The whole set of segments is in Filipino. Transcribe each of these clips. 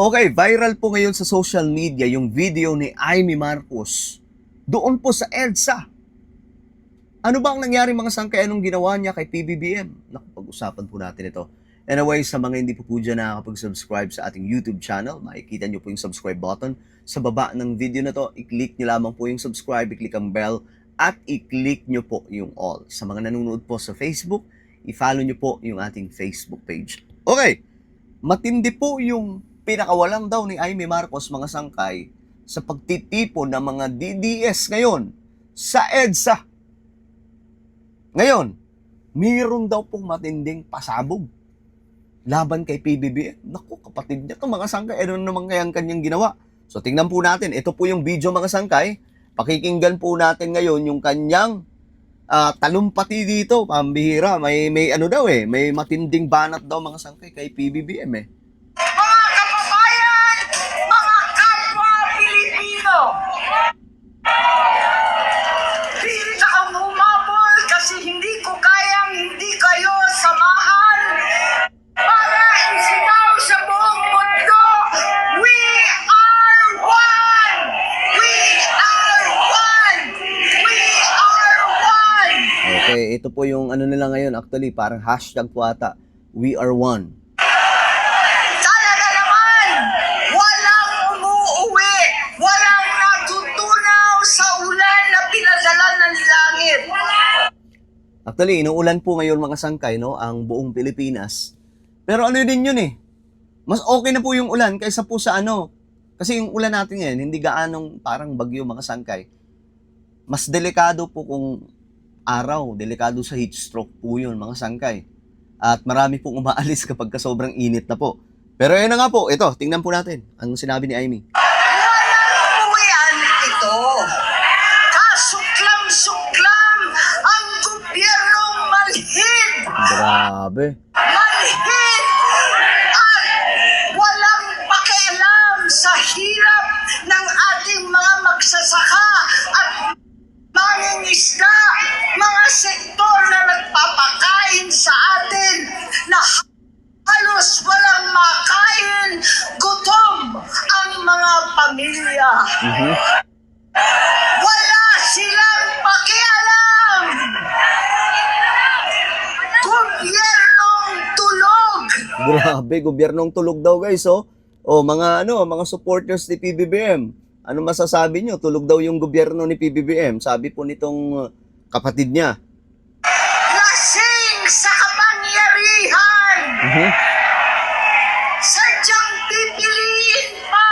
Okay, viral po ngayon sa social media yung video ni Amy Marcos doon po sa EDSA. Ano ba ang nangyari mga sangkay? Anong ginawa niya kay PBBM? Naku, pag-usapan po natin ito. Anyway, sa mga hindi po dyan nakakapag-subscribe sa ating YouTube channel, makikita niyo po yung subscribe button. Sa baba ng video na to, i-click niyo lamang po yung subscribe, i-click ang bell, at i-click niyo po yung all. Sa mga nanonood po sa Facebook, i-follow niyo po yung ating Facebook page. Okay, matindi po yung pinakawalan daw ni Amy Marcos mga sangkay sa pagtitipon ng mga DDS ngayon sa EDSA. Ngayon, mayroon daw pong matinding pasabog laban kay PBBM. Naku, kapatid niya to mga sangkay. Ano naman kaya ang kanyang ginawa? So tingnan po natin. Ito po yung video mga sangkay. Pakikinggan po natin ngayon yung kanyang talumpati dito. Pambihira. May ano daw may matinding banat daw mga sangkay kay PBBM Mga kababayan, mga kapwa Pilipino, pilit akong humabol kasi hindi ko kayang hindi kayo samahan para isitaw sa buong mundo, we are one! We are one! We are one! Okay, ito po yung ano nila ngayon. Actually, parang hashtag po ata. We are one. Talaga naman, walang umuuwi, walang natutunaw sa ulan na pinadala ng langit. Actually, inuulan po ngayon mga sangkay, no? Ang buong Pilipinas. Pero ano din yun mas okay na po yung ulan kaysa po sa ano. Kasi yung ulan natin ngayon, hindi gaanong parang bagyo mga sangkay. Mas delikado po kung araw, delikado sa heat stroke po yun mga sangkay. At marami pong umaalis kapag sobrang init na po. Pero ayun na nga po, ito, tingnan po natin ang sinabi ni Amy. Walang uwian ito. Kasuklam-suklam ang gobyernong malhid. Grabe. Malhid at walang pakialam sa hirap ng ating mga magsasaka at mangingisda, mga sektor na nagpapakain sa atin na halos walang makain, gutom ang mga pamilya. Wala silang pakialam. Gobyernong tulog. Grabe, gobyernong tulog daw guys, mga supporters ni PBBM. Ano masasabi nyo? Tulog daw yung gobyerno ni PBBM. Sabi po nitong kapatid niya. Lasing sa kapangyarihan. Sadyang pipiliin pa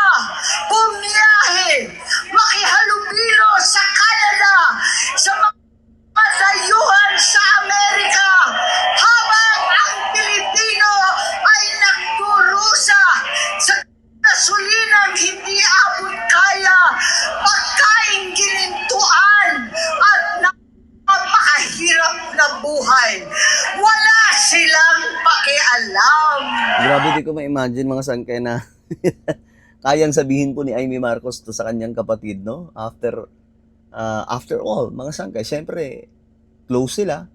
bumiyahe, makihalubilo sa Canada, sa mga dayuhan sa Amerika, habang ang Pilipino ay nagdurusa sa gasulinang hindi abot kaya, pagkain ginintuan at napakahirap na buhay. Wala silang pakialam. Grabe, di ko ma-imagine mga sangkay na kayang sabihin po ni Amy Marcos to sa kanyang kapatid, no? After all, mga sangkay, syempre, close sila.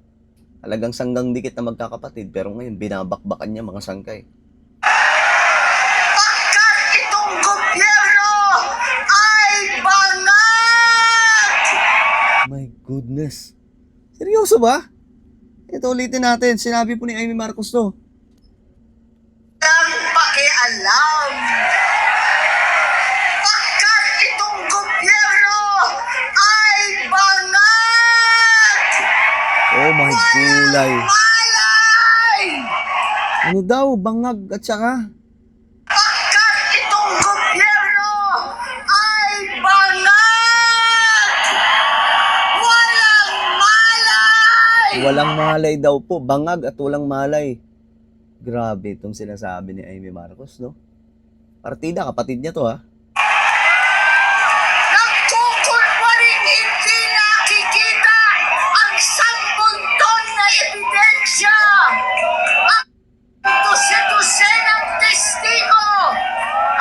Talagang sanggang dikit na magkakapatid. Pero ngayon, binabakbakan niya mga sangkay. Pagkat itong gobyerno ay bangat! My goodness. Seryoso ba? Ito ulitin natin. Sinabi po ni Amy Marcos to. Walang pakialam. Pagkat itong gobyerno ay bangat! Oh my kulay. Malay! Ano daw? Bangag at saka? Pagkat itong gobyerno ay bangat! Walang malay! Walang malay daw po. Bangag at walang malay. Grabe itong sinasabi ni Amy Marcos, no? Partida, kapatid niya to, ha? Nagkukunwaring hindi nakikita ang 10 ton na ebidensya. Ang dose-dosenang testigo.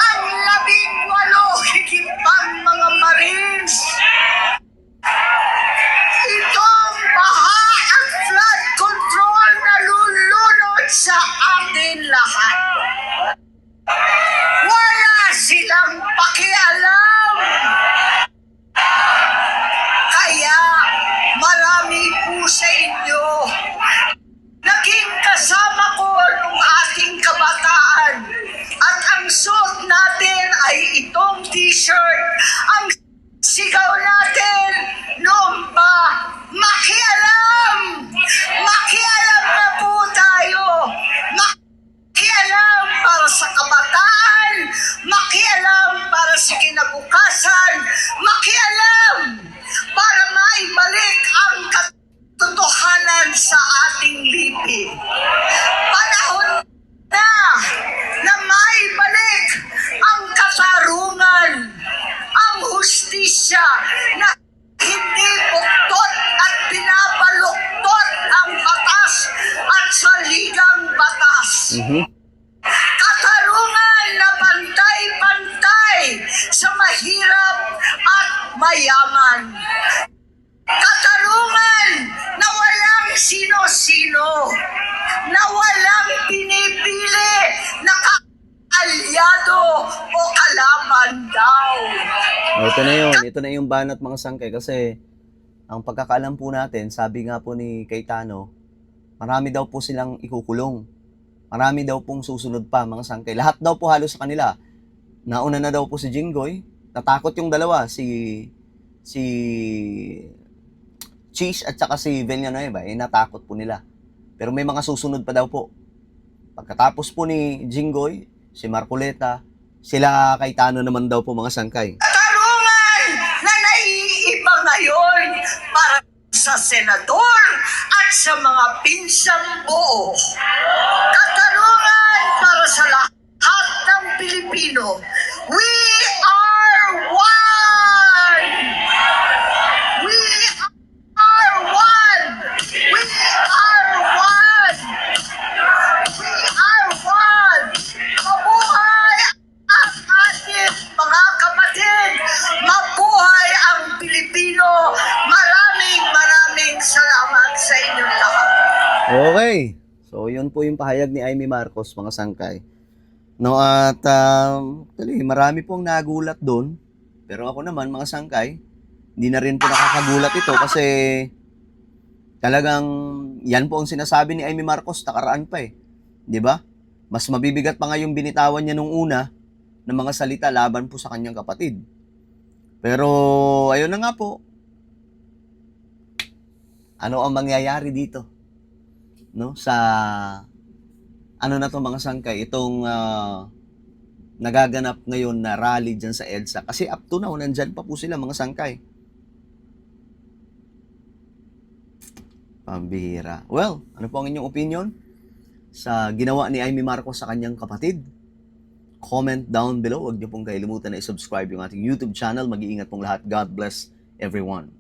Ang 18 higit pang mga Marines. Itong baha at flood control na lulunod sa atin lahat. Wala suot natin ay itong t-shirt. Ang sigaw natin noon pa, makialam! Makialam na po tayo! Makialam para sa kabataan! Makialam para sa kinabukasan! Makialam para maibalik ang katotohanan sa ating lipi. Panahon na maibalik ang katarungan, ang hustisya na hindi buktot at pinabaluktot ang batas at saligang batas. Katarungan na pantay-pantay sa mahirap at mayaman. Katarungan na walang sino-sino, na walang pinipili na kaalyado o kalaban daw. Ito na yun. Ito na yung banat mga sangkay. Kasi ang pagkakaalam po natin, sabi nga po ni Cayetano, marami daw po silang ikukulong. Marami daw pong susunod pa mga sangkay. Lahat daw po halos sa kanila. Nauna na daw po si Jinggoy. Natakot yung dalawa. Si Cheese at saka si Villanueva. Natakot po nila. Pero may mga susunod pa daw po. Pagkatapos po ni Jinggoy, si Marcoleta, sila Cayetano naman daw po mga sangkay. Katarungan na naiiba ngayon para sa senador at sa mga pinsang buo. Katarungan para sa lahat ng Pilipino. We are one! We are one! We are one! We are one! Mabuhay ang ating mga kapatid! Mabuhay ang Pilipino! Maraming salamat sa inyong lahat. Okay. So, yun po yung pahayag ni Amy Marcos, mga sangkay. No, at marami pong nagulat doon. Pero ako naman, mga sangkay, hindi na rin po nakakagulat ito kasi talagang yan po ang sinasabi ni Amy Marcos, nakaraan pa eh. Di ba? Mas mabibigat pa nga yung binitawan niya nung una ng mga salita laban po sa kanyang kapatid. Pero, ayun na nga po. Ano ang mangyayari dito? No, sa ano na to mga sangkay, itong nagaganap ngayon na rally dyan sa EDSA. Kasi up to now, nandyan pa po sila mga sangkay. Pambihira. Well, ano po ang inyong opinion sa ginawa ni Amy Marcos sa kanyang kapatid? Comment down below. Huwag niyo pong kalimutan na i-subscribe yung ating YouTube channel. Mag-iingat pong lahat. God bless everyone.